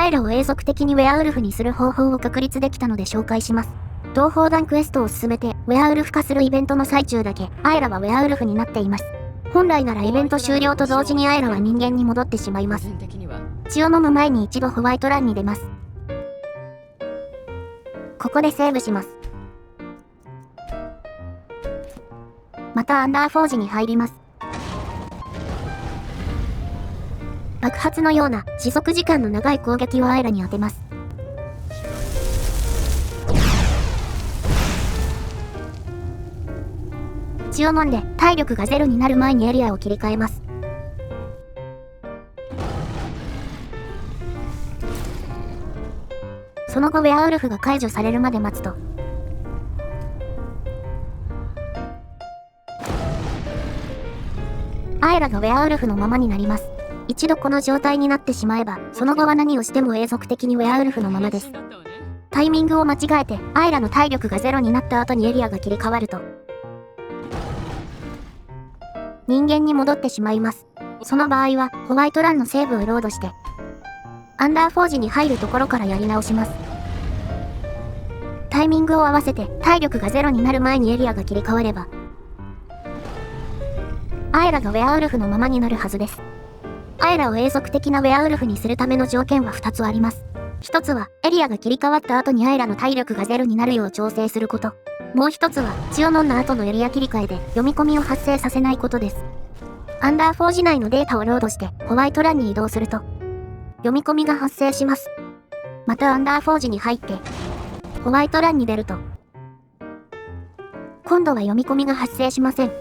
アイラを永続的にウェアウルフにする方法を確立できたので紹介します。同胞団クエストを進めてウェアウルフ化するイベントの最中だけアイラはウェアウルフになっています。本来ならイベント終了と同時にアイラは人間に戻ってしまいます。血を飲む前に一度ホワイトランに出ます。ここでセーブします。またアンダーフォージに入ります。爆発のような持続時間の長い攻撃をアイラに当てます。血を飲んで体力がゼロになる前にエリアを切り替えます。その後ウェアウルフが解除されるまで待つとアイラがウェアウルフのままになります。一度この状態になってしまえばその後は何をしても永続的にウェアウルフのままです。タイミングを間違えてアイラの体力がゼロになった後にエリアが切り替わると人間に戻ってしまいます。その場合はホワイトランのセーブをロードしてアンダーフォージに入るところからやり直します。タイミングを合わせて体力がゼロになる前にエリアが切り替わればアイラがウェアウルフのままになるはずです。アイラを永続的なウェアウルフにするための条件は2つあります。1つはエリアが切り替わった後にアイラの体力がゼロになるよう調整すること。もう1つは血を飲んだ後のエリア切り替えで読み込みを発生させないことです。アンダーフォージ内のデータをロードしてホワイトランに移動すると読み込みが発生します。またアンダーフォージに入ってホワイトランに出ると今度は読み込みが発生しません。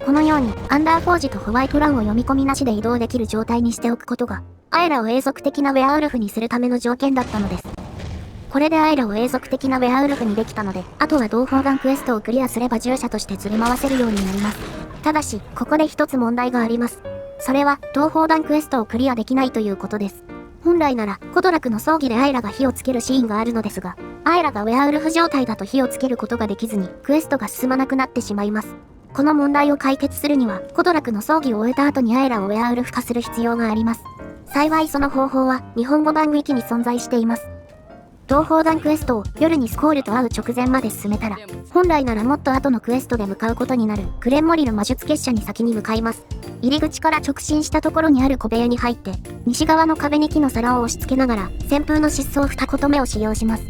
このようにアンダーフォージとホワイトランを読み込みなしで移動できる状態にしておくことがアイラを永続的なウェアウルフにするための条件だったのです。これでアイラを永続的なウェアウルフにできたのであとは同胞団クエストをクリアすれば従者として連れ回せるようになります。ただしここで一つ問題があります。それは同胞団クエストをクリアできないということです。本来ならコドラクの葬儀でアイラが火をつけるシーンがあるのですがアイラがウェアウルフ状態だと火をつけることができずにクエストが進まなくなってしまいます。この問題を解決するにはコドラクの葬儀を終えた後にアイラをウェアウルフ化する必要があります。幸いその方法は日本語版ウィキに存在しています。同胞団クエストを夜にスコールと会う直前まで進めたら本来ならもっと後のクエストで向かうことになるクレンモリル魔術結社に先に向かいます。入り口から直進したところにある小部屋に入って西側の壁に木の皿を押し付けながら旋風の疾走二言目を使用します。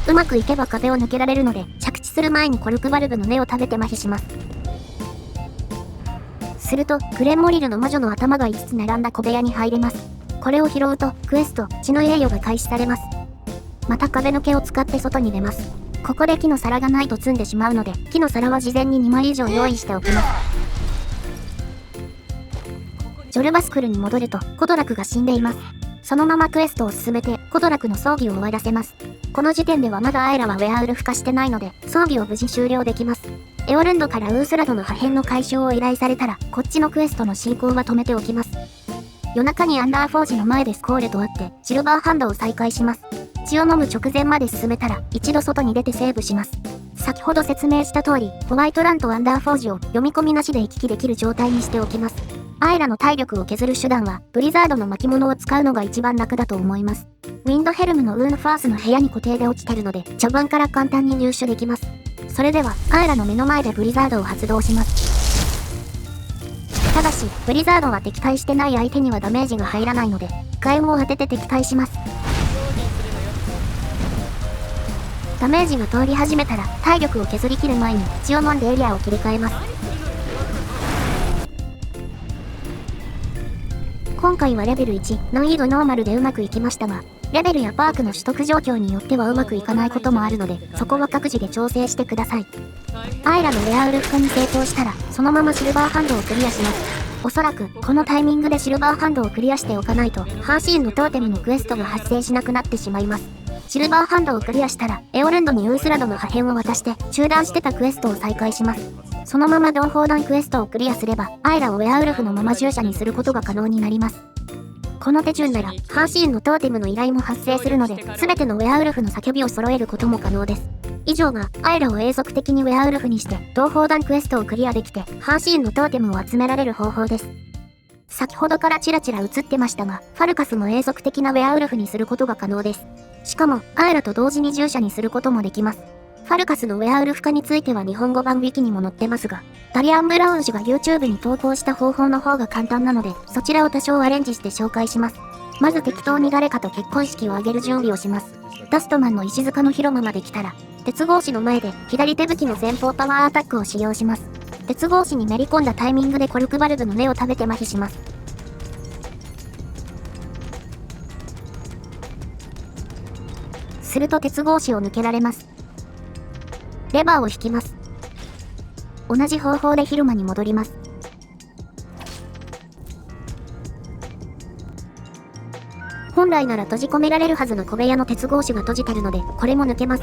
うまくいけば壁を抜けられるので着地する前にコルクバルブの根を食べて麻痺します。するとクレンモリルの魔女の頭が5つ並んだ小部屋に入れます。これを拾うとクエスト血の栄誉が開始されます。また壁の毛を使って外に出ます。ここで木の皿がないと積んでしまうので木の皿は事前に2枚以上用意しておきます。ジョルバスクルに戻るとコドラクが死んでいます。そのままクエストを進めてコドラクの葬儀を終わらせます。この時点ではまだアイラはウェアウルフ化してないので葬儀を無事終了できます。エオルンドからウースラドの破片の回収を依頼されたらこっちのクエストの進行は止めておきます。夜中にアンダーフォージの前でスコールと会ってシルバーハンドを再開します。血を飲む直前まで進めたら一度外に出てセーブします。先ほど説明した通りホワイトランとアンダーフォージを読み込みなしで行き来できる状態にしておきます。アイラの体力を削る手段はブリザードの巻物を使うのが一番楽だと思います。ウィンドヘルムのウーンファースの部屋に固定で落ちてるので序盤から簡単に入手できます。それではアイラの目の前でブリザードを発動します。ただしブリザードは敵対してない相手にはダメージが入らないので火炎を当てて敵対します。ダメージが通り始めたら体力を削り切る前に血を飲んでエリアを切り替えます。今回はレベル1難易度ノーマルでうまくいきましたがレベルやパークの取得状況によってはうまくいかないこともあるのでそこは各自で調整してください。アイラのウェアウルフ化に成功したらそのままシルバーハンドをクリアします。おそらくこのタイミングでシルバーハンドをクリアしておかないとハーシーンのトーテムのクエストが発生しなくなってしまいます。シルバーハンドをクリアしたらエオルンドにウースラドの破片を渡して中断してたクエストを再開します。そのまま同胞団クエストをクリアすればアイラをウェアウルフのまま従者にすることが可能になります。この手順ならハーシーンのトーテムの依頼も発生するので全てのウェアウルフの叫びを揃えることも可能です。以上がアイラを永続的にウェアウルフにして同胞団クエストをクリアできてハーシーンのトーテムを集められる方法です。先ほどからチラチラ映ってましたが、ファルカスも永続的なウェアウルフにすることが可能です。しかも、アエラと同時に従者にすることもできます。ファルカスのウェアウルフ化については日本語版ウィキにも載ってますが、ダリアン・ブラウン氏が YouTube に投稿した方法の方が簡単なので、そちらを多少アレンジして紹介します。まず適当に誰かと結婚式を挙げる準備をします。ダストマンの石塚の広間まで来たら、鉄格子の前で左手武器の前方パワーアタックを使用します。鉄格子にめり込んだタイミングでコルクバルブの根を食べて麻痺します。すると鉄格子を抜けられます。レバーを引きます。同じ方法で広間に戻ります。本来なら閉じ込められるはずの小部屋の鉄格子が閉じてるので、これも抜けます。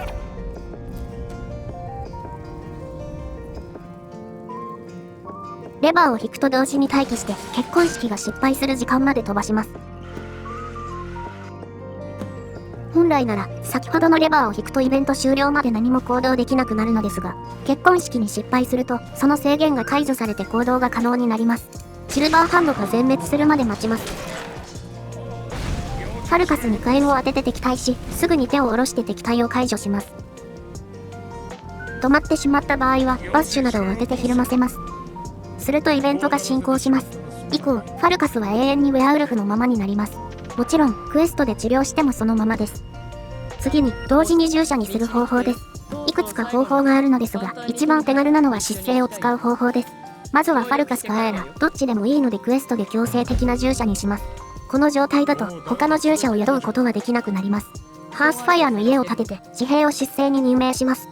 レバーを引くと同時に待機して、結婚式が失敗する時間まで飛ばします。本来なら、先ほどのレバーを引くとイベント終了まで何も行動できなくなるのですが、結婚式に失敗すると、その制限が解除されて行動が可能になります。シルバーハンドが全滅するまで待ちます。ファルカスに火炎を当てて敵対し、すぐに手を下ろして敵対を解除します。止まってしまった場合は、バッシュなどを当ててひるませます。するとイベントが進行します。以降、ファルカスは永遠にウェアウルフのままになります。もちろん、クエストで治療してもそのままです。次に、同時に従者にする方法です。いくつか方法があるのですが、一番手軽なのは失勢を使う方法です。まずはファルカスかアエラ、どっちでもいいのでクエストで強制的な従者にします。この状態だと、他の従者を宿うことができなくなります。ハースファイアの家を建てて、地平を失勢に任命します。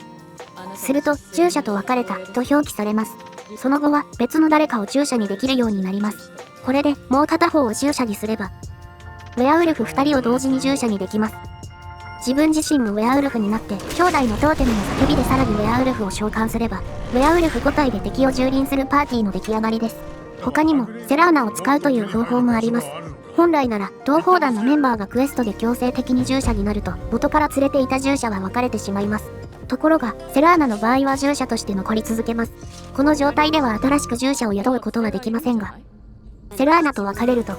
すると、従者と別れた、と表記されます。その後は、別の誰かを従者にできるようになります。これで、もう片方を従者にすれば、ウェアウルフ2人を同時に従者にできます。自分自身もウェアウルフになって、兄弟のトーテムの叫びでさらにウェアウルフを召喚すれば、ウェアウルフ5体で敵を蹂躙するパーティーの出来上がりです。他にも、セラーナを使うという方法もあります。本来なら、同胞団のメンバーがクエストで強制的に従者になると、元から連れていた従者は別れてしまいます。ところが、セラーナの場合は従者として残り続けます。この状態では新しく従者を宿うことはできませんが、セラーナと別れると、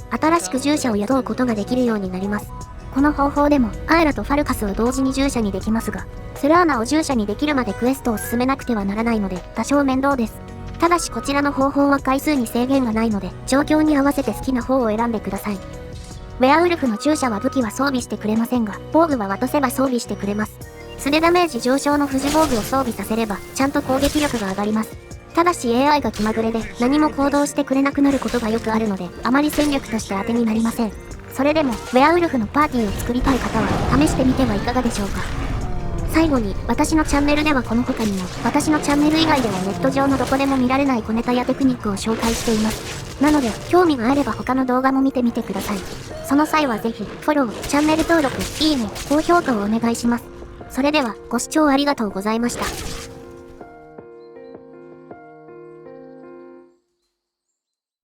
新しく従者を宿うことができるようになります。この方法でも、アエラとファルカスを同時に従者にできますが、セラーナを従者にできるまでクエストを進めなくてはならないので、多少面倒です。ただしこちらの方法は回数に制限がないので、状況に合わせて好きな方を選んでください。ウェアウルフの従者は武器は装備してくれませんが、防具は渡せば装備してくれます。素手ダメージ上昇の富士防具を装備させれば、ちゃんと攻撃力が上がります。ただし AI が気まぐれで何も行動してくれなくなることがよくあるので、あまり戦力として当てになりません。それでも、ウェアウルフのパーティーを作りたい方は、試してみてはいかがでしょうか。最後に、私のチャンネルではこの他にも、私のチャンネル以外ではネット上のどこでも見られない小ネタやテクニックを紹介しています。なので、興味があれば他の動画も見てみてください。その際はぜひ、フォロー、チャンネル登録、いいね、高評価をお願いします。それでは、ご視聴ありがとうございました。